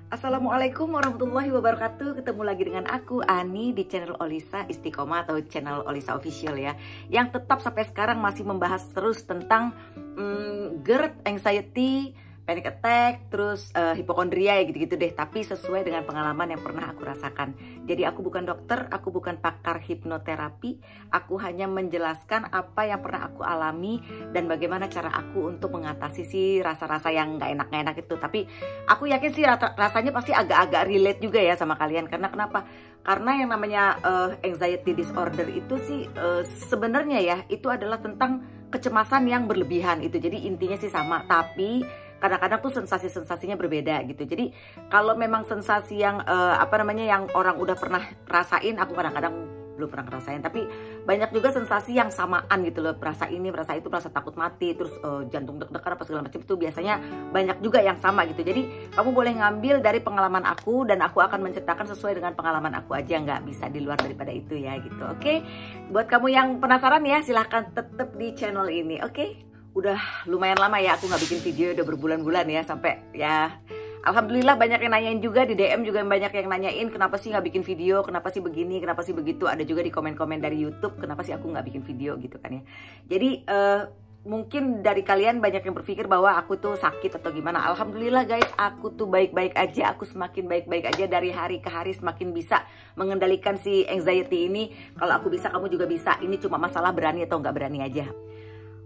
Assalamualaikum warahmatullahi wabarakatuh. Ketemu lagi dengan aku Ani di channel Olisa Istiqomah atau channel Olisa Official ya, yang tetap sampai sekarang masih membahas terus tentang GERD, anxiety, panic attack, terus hipokondria ya gitu-gitu deh. Tapi sesuai dengan pengalaman yang pernah aku rasakan. Jadi aku bukan dokter, aku bukan pakar hipnoterapi. Aku hanya menjelaskan apa yang pernah aku alami dan bagaimana cara aku untuk mengatasi sih rasa-rasa yang nggak enak-enak itu. Tapi aku yakin sih rasanya pasti agak-agak relate juga ya sama kalian. Karena kenapa? Karena yang namanya anxiety disorder itu sih sebenarnya ya itu adalah tentang kecemasan yang berlebihan itu. Jadi intinya sih sama, tapi kadang-kadang tuh sensasi-sensasinya berbeda gitu. Jadi kalau memang sensasi yang yang orang udah pernah rasain, aku kadang-kadang belum pernah ngerasain, tapi banyak juga sensasi yang samaan gitu loh. Merasa ini, merasa itu, merasa takut mati, terus jantung deg-degan apa segala macam, itu biasanya banyak juga yang sama gitu. Jadi kamu boleh ngambil dari pengalaman aku dan aku akan menceritakan sesuai dengan pengalaman aku aja, nggak bisa di luar daripada itu ya gitu. Oke, buat kamu yang penasaran ya, silahkan tetap di channel ini. Oke, udah lumayan lama ya aku nggak bikin video, udah berbulan-bulan ya, sampai ya alhamdulillah banyak yang nanyain juga di DM, juga banyak yang nanyain kenapa sih nggak bikin video, kenapa sih begini, kenapa sih begitu. Ada juga di komen-komen dari YouTube kenapa sih aku nggak bikin video gitu kan ya. Jadi mungkin dari kalian banyak yang berpikir bahwa aku tuh sakit atau gimana. Alhamdulillah guys, aku tuh baik-baik aja. Aku semakin baik-baik aja dari hari ke hari, semakin bisa mengendalikan si anxiety ini. Kalau aku bisa, kamu juga bisa. Ini cuma masalah berani atau nggak berani aja.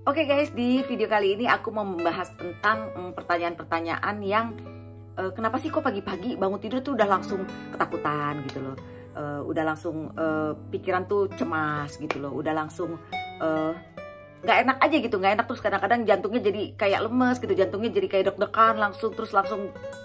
Oke guys, di video kali ini aku mau membahas tentang pertanyaan-pertanyaan yang kenapa sih kok pagi-pagi bangun tidur tuh udah langsung ketakutan gitu loh, udah langsung pikiran tuh cemas gitu loh, udah langsung nggak enak aja gitu, nggak enak, terus kadang-kadang jantungnya jadi kayak lemes gitu, jantungnya jadi kayak deg-degan langsung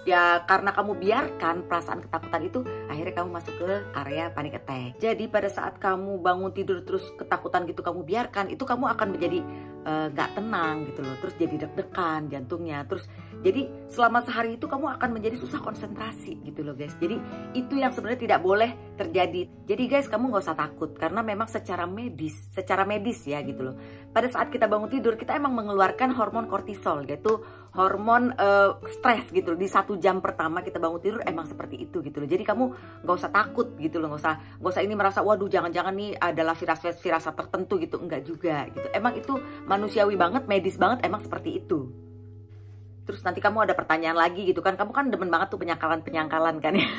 ya karena kamu biarkan perasaan ketakutan itu, akhirnya kamu masuk ke area panic attack. Jadi pada saat kamu bangun tidur terus ketakutan gitu kamu biarkan, itu kamu akan menjadi nggak tenang gitu loh, terus jadi deg-degan jantungnya, terus jadi selama sehari itu kamu akan menjadi susah konsentrasi gitu loh guys. Jadi itu yang sebenarnya tidak boleh terjadi. Jadi guys, kamu nggak usah takut karena memang secara medis ya gitu loh. Pada saat kita bangun tidur kita emang mengeluarkan hormon kortisol, yaitu hormon stres gitu loh. Di 1 jam pertama kita bangun tidur emang seperti itu gitu loh. Jadi kamu nggak usah takut gitu loh, nggak usah ini merasa waduh jangan-jangan nih adalah firasat tertentu gitu, enggak juga gitu. Emang itu manusiawi banget, medis banget, emang seperti itu. Terus nanti kamu ada pertanyaan lagi gitu kan, kamu kan demen banget tuh penyangkalan kan ya.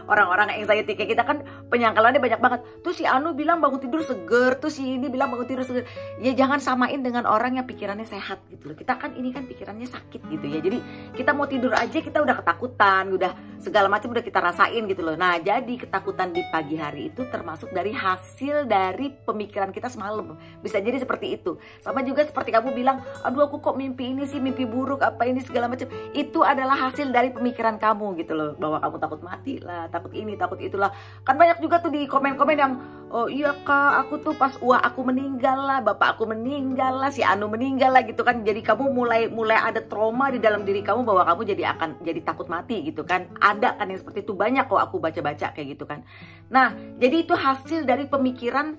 Orang-orang anxiety kayak kita kan penyangkalannya banyak banget. Tuh si Anu bilang bangun tidur seger, tuh si ini bilang bangun tidur seger. Ya jangan samain dengan orang yang pikirannya sehat gitu loh. Kita kan ini kan pikirannya sakit gitu ya. Jadi kita mau tidur aja kita udah ketakutan, udah segala macam udah kita rasain gitu loh. Nah jadi ketakutan di pagi hari itu termasuk dari hasil dari pemikiran kita semalam. Bisa jadi seperti itu. Sama juga seperti kamu bilang, aduh aku kok mimpi ini sih, mimpi buruk apa ini segala macam. Itu adalah hasil dari pemikiran kamu gitu loh, bahwa kamu takut mati lah, takut ini, takut itulah. Kan banyak juga tuh di komen-komen yang, oh iya kak, aku tuh pas aku meninggal lah, bapak aku meninggal lah, si Anu meninggal lah gitu kan. Jadi kamu mulai ada trauma di dalam diri kamu bahwa kamu jadi takut mati gitu kan. Ada kan yang seperti itu, banyak kok aku baca-baca kayak gitu kan. Nah jadi itu hasil dari pemikiran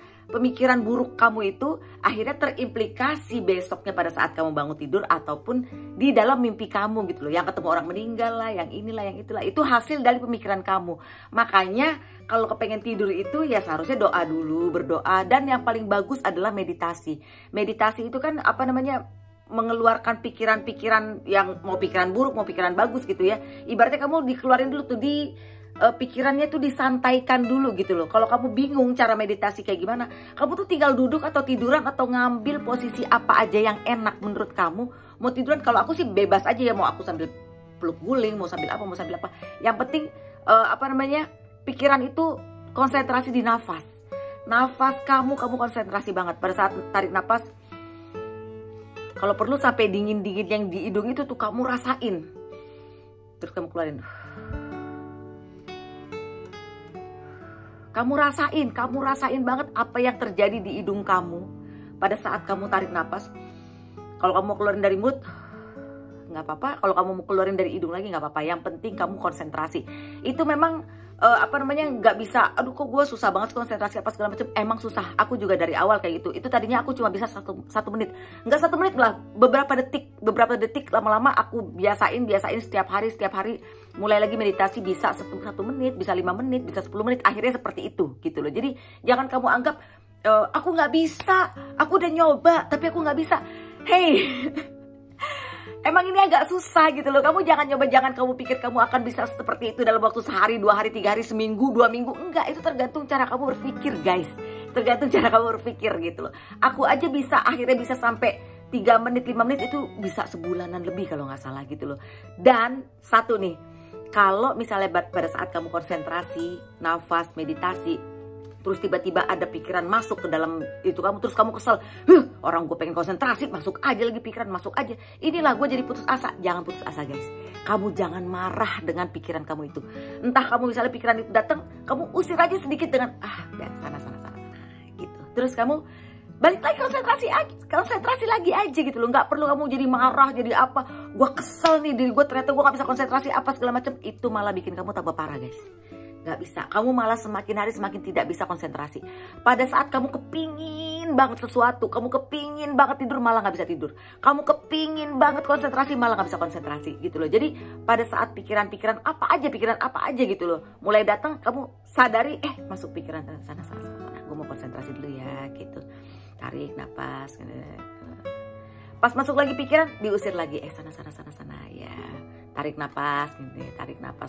buruk kamu itu akhirnya terimplikasi besoknya pada saat kamu bangun tidur ataupun di dalam mimpi kamu gitu loh. Yang ketemu orang meninggal lah, yang inilah, yang itulah, itu hasil dari pemikiran kamu. Makanya kalau kepengen tidur itu ya seharusnya doa dulu, berdoa, dan yang paling bagus adalah meditasi. Meditasi itu kan mengeluarkan pikiran-pikiran yang mau pikiran buruk, mau pikiran bagus gitu ya. Ibaratnya kamu dikeluarin dulu tuh pikirannya tuh disantaikan dulu gitu loh. Kalau kamu bingung cara meditasi kayak gimana, kamu tuh tinggal duduk atau tiduran atau ngambil posisi apa aja yang enak menurut kamu. Mau tiduran, kalau aku sih bebas aja ya, mau aku sambil peluk guling, mau sambil apa. Yang penting pikiran itu konsentrasi di nafas. Nafas kamu konsentrasi banget pada saat tarik nafas. Kalau perlu sampai dingin-dingin yang di hidung itu tuh kamu rasain. Terus kamu keluarin. Kamu rasain banget apa yang terjadi di hidung kamu pada saat kamu tarik nafas. Kalau kamu mau keluarin dari mulut, nggak apa-apa. Kalau kamu mau keluarin dari hidung lagi nggak apa-apa. Yang penting kamu konsentrasi. Itu memang nggak bisa. Aduh kok gue susah banget konsentrasi apa segala macam. Emang susah. Aku juga dari awal kayak gitu. Itu tadinya aku cuma bisa satu menit. Nggak 1 menit lah. Beberapa detik lama-lama aku biasain setiap hari mulai lagi meditasi bisa 1 menit, bisa 5 menit, bisa 10 menit, akhirnya seperti itu gitu loh. Jadi jangan kamu anggap aku nggak bisa, aku udah nyoba tapi aku nggak bisa. Hey, emang ini agak susah gitu loh. Kamu jangan nyoba, jangan kamu pikir kamu akan bisa seperti itu dalam waktu sehari, 2 hari, 3 hari, seminggu, 2 minggu. Enggak, itu tergantung cara kamu berpikir guys. Tergantung cara kamu berpikir gitu loh. Aku aja bisa, akhirnya bisa sampai 3 menit, 5 menit, itu bisa sebulanan lebih kalau nggak salah gitu loh. Dan satu nih, kalau misalnya pada saat kamu konsentrasi, nafas, meditasi, terus tiba-tiba ada pikiran masuk ke dalam itu kamu, terus kamu kesel, orang gue pengen konsentrasi, masuk aja lagi pikiran, masuk aja. Inilah gue jadi putus asa. Jangan putus asa guys. Kamu jangan marah dengan pikiran kamu itu. Entah kamu misalnya pikiran itu datang, kamu usir aja sedikit dengan udah sana gitu. Terus kamu balik lagi konsentrasi lagi aja gitu loh. Nggak perlu kamu jadi marah, jadi apa, gue kesel nih diri gue, ternyata gue gak bisa konsentrasi apa segala macam. Itu malah bikin kamu tambah parah guys. Gak bisa, kamu malah semakin hari semakin tidak bisa konsentrasi. Pada saat kamu kepingin banget sesuatu, kamu kepingin banget tidur, malah gak bisa tidur. Kamu kepingin banget konsentrasi, malah gak bisa konsentrasi gitu loh. Jadi pada saat pikiran apa aja gitu loh mulai datang, kamu sadari, masuk pikiran sana. Gue mau konsentrasi dulu ya gitu. Tarik napas. Pas masuk lagi pikiran, diusir lagi, sana ya. Tarik napas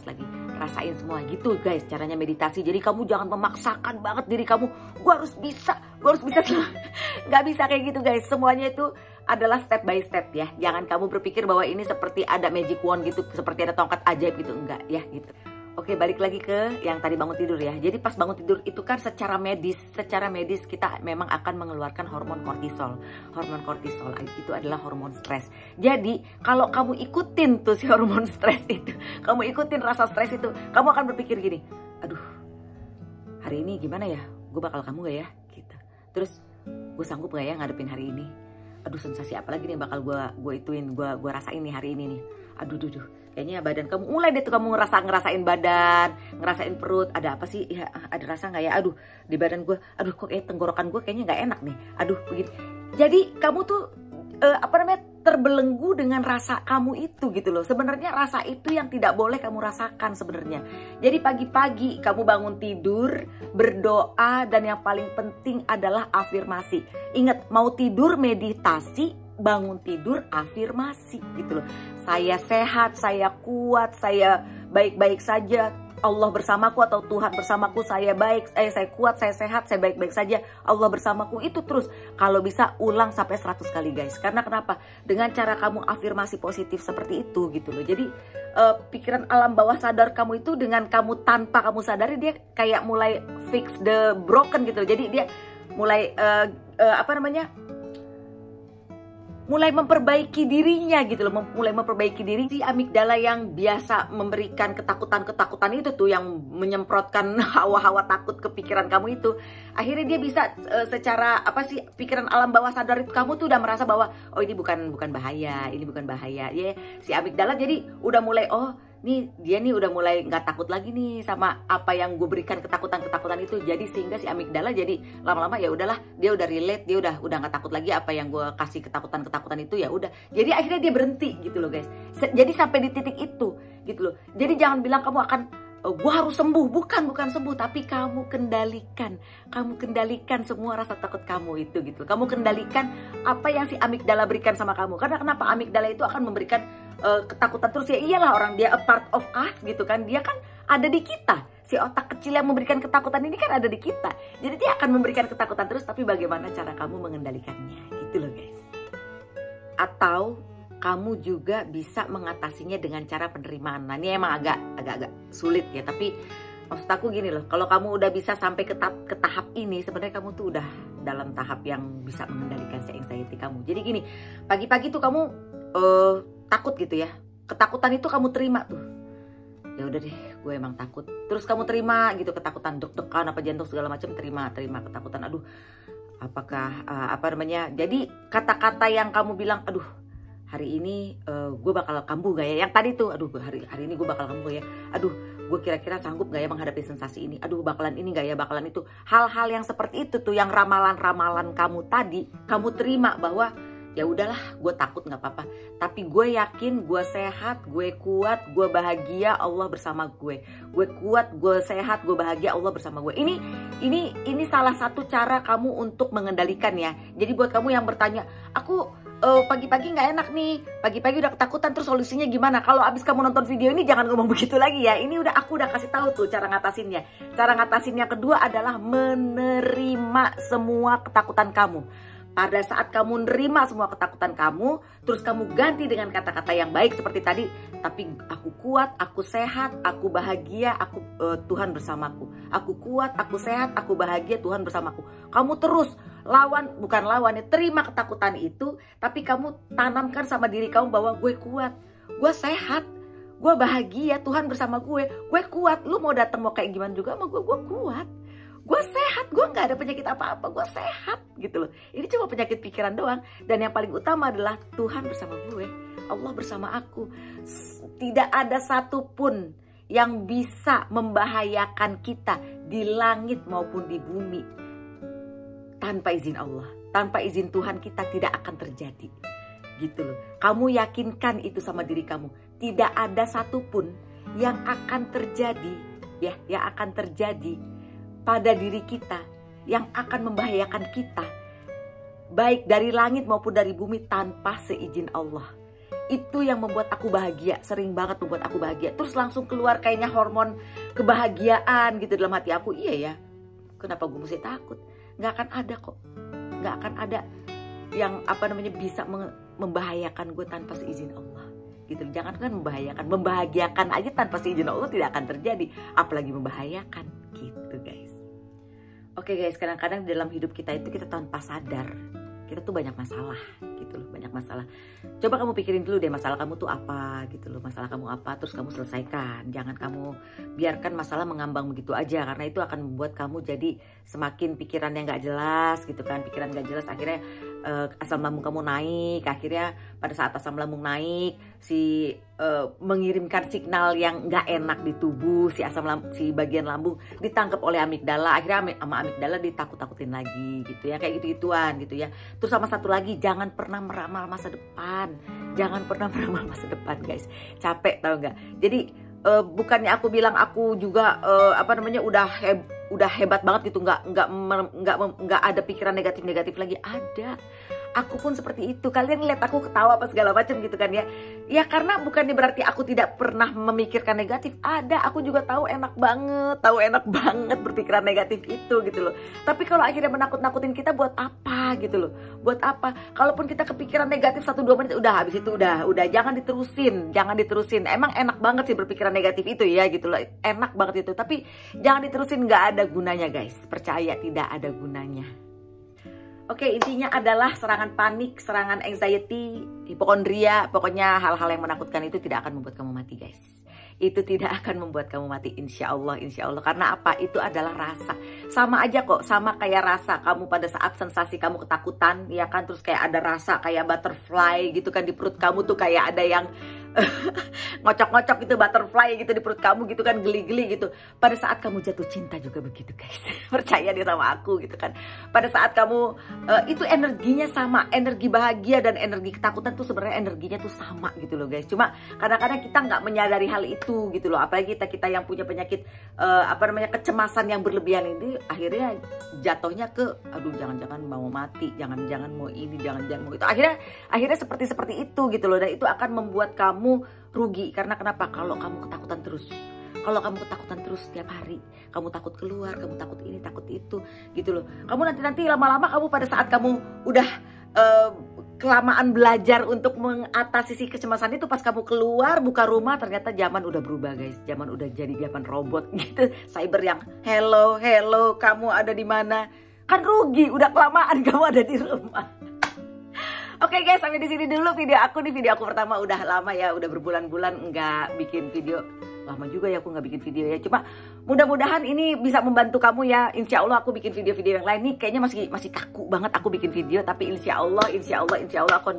lagi, rasain semua gitu guys caranya meditasi. Jadi kamu jangan memaksakan banget diri kamu, gue harus bisa nggak bisa kayak gitu guys. Semuanya itu adalah step by step ya. Jangan kamu berpikir bahwa ini seperti ada magic wand gitu, seperti ada tongkat ajaib gitu, enggak ya gitu. Oke, balik lagi ke yang tadi bangun tidur ya. Jadi pas bangun tidur itu kan secara medis kita memang akan mengeluarkan hormon kortisol. Hormon kortisol itu adalah hormon stres. Jadi kalau kamu ikutin tuh si hormon stres itu, kamu ikutin rasa stres itu, kamu akan berpikir gini, aduh hari ini gimana ya, gue bakal kamu gak ya gitu. Terus gue sanggup gak ya ngadepin hari ini. Aduh sensasi apa lagi nih bakal gue rasain nih hari ini nih. Aduh kayaknya badan kamu mulai deh tuh kamu ngerasain badan, ngerasain perut, ada apa sih ya, ada rasa nggak ya, aduh di badan gue, aduh kok tenggorokan gue kayaknya nggak enak nih, aduh begitu. Jadi kamu tuh terbelenggu dengan rasa kamu itu gitu loh. Sebenarnya rasa itu yang tidak boleh kamu rasakan sebenarnya. Jadi pagi-pagi kamu bangun tidur, berdoa, dan yang paling penting adalah afirmasi. Ingat, mau tidur meditasi, bangun tidur afirmasi gitu loh. Saya sehat, saya kuat, saya baik-baik saja, Allah bersamaku, atau Tuhan bersamaku, saya baik, saya kuat, saya sehat, saya baik-baik saja, Allah bersamaku. Itu terus kalau bisa ulang sampai 100 kali guys. Karena kenapa? Dengan cara kamu afirmasi positif seperti itu gitu loh. Jadi pikiran alam bawah sadar kamu itu, dengan kamu tanpa kamu sadari, dia kayak mulai fix the broken gitu loh. Jadi dia mulai mulai memperbaiki dirinya gitu loh, mulai memperbaiki diri. Si amigdala yang biasa memberikan ketakutan itu tuh, yang menyemprotkan hawa-hawa takut ke pikiran kamu itu, akhirnya dia bisa secara pikiran alam bawah sadar itu, kamu tuh udah merasa bahwa oh ini bukan bahaya, ini bukan bahaya ya. Si amigdala jadi udah mulai, oh nih dia nih udah mulai nggak takut lagi nih sama apa yang gue berikan ketakutan itu. Jadi sehingga si amigdala jadi lama-lama ya udahlah, dia udah relate, dia udah nggak takut lagi apa yang gue kasih ketakutan itu, ya udah. Jadi akhirnya dia berhenti gitu loh guys. Jadi sampai di titik itu gitu loh. Jadi jangan bilang kamu akan gue harus sembuh, bukan sembuh, tapi kamu kendalikan semua rasa takut kamu itu gitu. Kamu kendalikan apa yang si amigdala berikan sama kamu. Karena kenapa? Amigdala itu akan memberikan ketakutan terus, ya iyalah, orang dia a part of us gitu kan, dia kan ada di kita. Si otak kecil yang memberikan ketakutan ini kan ada di kita. Jadi dia akan memberikan ketakutan terus, tapi bagaimana cara kamu mengendalikannya gitu loh guys. Atau kamu juga bisa mengatasinya dengan cara penerimaan. Nah ini emang agak sulit ya, tapi maksud aku gini loh, kalau kamu udah bisa sampai ke tahap ini, sebenarnya kamu tuh udah dalam tahap yang bisa mengendalikan si anxiety kamu. Jadi gini, pagi-pagi tuh kamu takut gitu ya, ketakutan itu kamu terima tuh, ya udah deh gue emang takut, terus kamu terima gitu ketakutan, deg-degan apa jantung segala macam, terima ketakutan. Aduh apakah jadi kata-kata yang kamu bilang, aduh hari ini gue bakal kambuh gak ya, yang tadi tuh, aduh hari ini gue bakal kambuh ya, aduh gue kira-kira sanggup gak ya menghadapi sensasi ini, aduh bakalan ini gak ya, bakalan itu. Hal-hal yang seperti itu tuh, yang ramalan-ramalan kamu tadi, kamu terima bahwa ya udahlah, gue takut nggak apa-apa. Tapi gue yakin, gue sehat, gue kuat, gue bahagia, Allah bersama gue. Gue kuat, gue sehat, gue bahagia, Allah bersama gue. Ini salah satu cara kamu untuk mengendalikan ya. Jadi buat kamu yang bertanya, aku pagi-pagi nggak enak nih, pagi-pagi udah ketakutan, terus solusinya gimana? Kalau abis kamu nonton video ini jangan ngomong begitu lagi ya. Ini aku udah kasih tahu tuh cara ngatasinnya. Cara ngatasinnya kedua adalah menerima semua ketakutan kamu. Pada saat kamu nerima semua ketakutan kamu, terus kamu ganti dengan kata-kata yang baik seperti tadi. Tapi aku kuat, aku sehat, aku bahagia, Tuhan bersamaku. Aku kuat, aku sehat, aku bahagia, Tuhan bersamaku. Kamu terus bukan lawan ya, terima ketakutan itu. Tapi kamu tanamkan sama diri kamu bahwa gue kuat, gue sehat, gue bahagia, Tuhan bersama gue kuat. Lu mau datang mau kayak gimana juga sama gue kuat. Gue sehat, gue gak ada penyakit apa-apa, gue sehat gitu loh. Ini cuma penyakit pikiran doang. Dan yang paling utama adalah Tuhan bersama gue, Allah bersama aku. Tidak ada satupun yang bisa membahayakan kita di langit maupun di bumi tanpa izin Allah. Tanpa izin Tuhan kita tidak akan terjadi gitu loh. Kamu yakinkan itu sama diri kamu. Tidak ada satupun yang akan terjadi ya, yang akan terjadi pada diri kita yang akan membahayakan kita, baik dari langit maupun dari bumi tanpa seizin Allah. Itu yang membuat aku bahagia, sering banget membuat aku bahagia. Terus langsung keluar kayaknya hormon kebahagiaan gitu dalam hati aku. Iya ya, kenapa gue mesti takut? Gak akan ada kok, gak akan ada yang bisa membahayakan gue tanpa seizin Allah gitu. Jangan kan membahagiakan aja tanpa seizin Allah tidak akan terjadi, apalagi membahayakan gitu guys. Oke guys, kadang-kadang di dalam hidup kita itu kita tanpa sadar kita tuh banyak masalah gitu loh, banyak masalah. Coba kamu pikirin dulu deh masalah kamu tuh apa gitu loh, masalah kamu apa, terus kamu selesaikan. Jangan kamu biarkan masalah mengambang begitu aja, karena itu akan membuat kamu jadi semakin pikirannya nggak jelas gitu kan, pikiran nggak jelas, akhirnya asam lambung kamu naik. Akhirnya pada saat asam lambung naik, mengirimkan signal yang nggak enak di tubuh, si bagian lambung ditangkap oleh amigdala. Akhirnya sama amigdala ditakut-takutin lagi gitu ya, kayak gitu-gituan gitu ya. Terus sama satu lagi, jangan pernah meramal masa depan. Jangan pernah meramal masa depan guys. Capek tau nggak? Jadi bukannya aku bilang aku juga udah hebat banget gitu, nggak ada pikiran negatif lagi. Ada, aku pun seperti itu. Kalian lihat aku ketawa apa segala macam gitu kan ya. Ya karena bukannya berarti aku tidak pernah memikirkan negatif. Ada, aku juga tahu enak banget berpikiran negatif itu gitu loh. Tapi kalau akhirnya menakut-nakutin kita buat apa gitu loh? Buat apa? Kalaupun kita kepikiran negatif 1-2 menit udah, habis itu udah jangan diterusin. Emang enak banget sih berpikiran negatif itu ya gitu loh. Enak banget itu, tapi jangan diterusin, nggak ada gunanya guys. Percaya, tidak ada gunanya. Oke, intinya adalah serangan panik, serangan anxiety, hipokondria, pokoknya hal-hal yang menakutkan itu tidak akan membuat kamu mati guys. Itu tidak akan membuat kamu mati, insya Allah. Karena apa? Itu adalah rasa. Sama aja kok, sama kayak rasa kamu pada saat sensasi kamu ketakutan, ya kan? Terus kayak ada rasa kayak butterfly gitu kan di perut kamu tuh, kayak ada yang ngocok-ngocok gitu, butterfly gitu di perut kamu gitu kan, geli-geli gitu. Pada saat kamu jatuh cinta juga begitu guys. Percaya deh sama aku gitu kan. Pada saat kamu itu energinya sama, energi bahagia dan energi ketakutan tuh sebenarnya energinya tuh sama gitu loh guys. Cuma kadang-kadang kita nggak menyadari hal itu gitu loh. Apalagi kita yang punya penyakit kecemasan yang berlebihan ini, akhirnya jatuhnya ke aduh jangan-jangan mau mati, jangan-jangan mau ini, jangan-jangan mau itu. Akhirnya seperti itu gitu loh. Dan itu akan membuat kamu rugi. Karena kenapa? Kalau kamu ketakutan terus setiap hari, kamu takut keluar, kamu takut ini, takut itu gitu loh. Kamu nanti lama-lama kamu pada saat kamu udah kelamaan belajar untuk mengatasi si kecemasan itu, pas kamu keluar buka rumah ternyata zaman udah berubah guys. Zaman udah jadi zaman robot gitu. Cyber yang hello kamu ada di mana? Kan rugi, udah kelamaan kamu ada di rumah. Oke guys, sampai di sini dulu video aku nih. Video aku pertama udah lama ya, udah berbulan-bulan nggak bikin video. Lama juga ya aku nggak bikin video ya. Cuma mudah-mudahan ini bisa membantu kamu ya. Insya Allah aku bikin video-video yang lain nih. Kayaknya masih kaku banget aku bikin video. Tapi insya Allah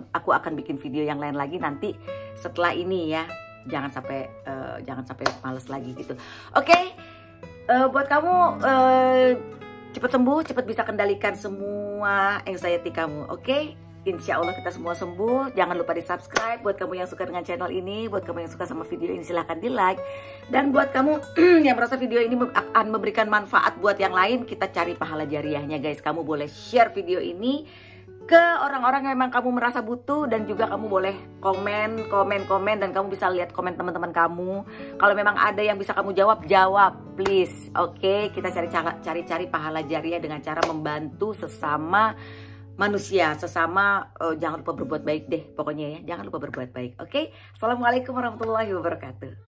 aku akan bikin video yang lain lagi nanti setelah ini ya. Jangan sampai males lagi gitu. Oke, buat kamu cepet sembuh, cepet bisa kendalikan semua anxiety kamu. Oke? insya Allah kita semua sembuh. Jangan lupa di subscribe. Buat kamu yang suka dengan channel ini, buat kamu yang suka sama video ini, silahkan di like. Dan buat kamu yang merasa video ini akan memberikan manfaat buat yang lain, kita cari pahala jariahnya guys. Kamu boleh share video ini ke orang-orang yang memang kamu merasa butuh, dan juga kamu boleh komen, dan kamu bisa lihat komen teman-teman kamu. Kalau memang ada yang bisa kamu jawab please. Oke, kita cari pahala jariah dengan cara membantu sesama manusia, jangan lupa berbuat baik deh pokoknya ya, jangan lupa berbuat baik. Oke, assalamualaikum warahmatullahi wabarakatuh.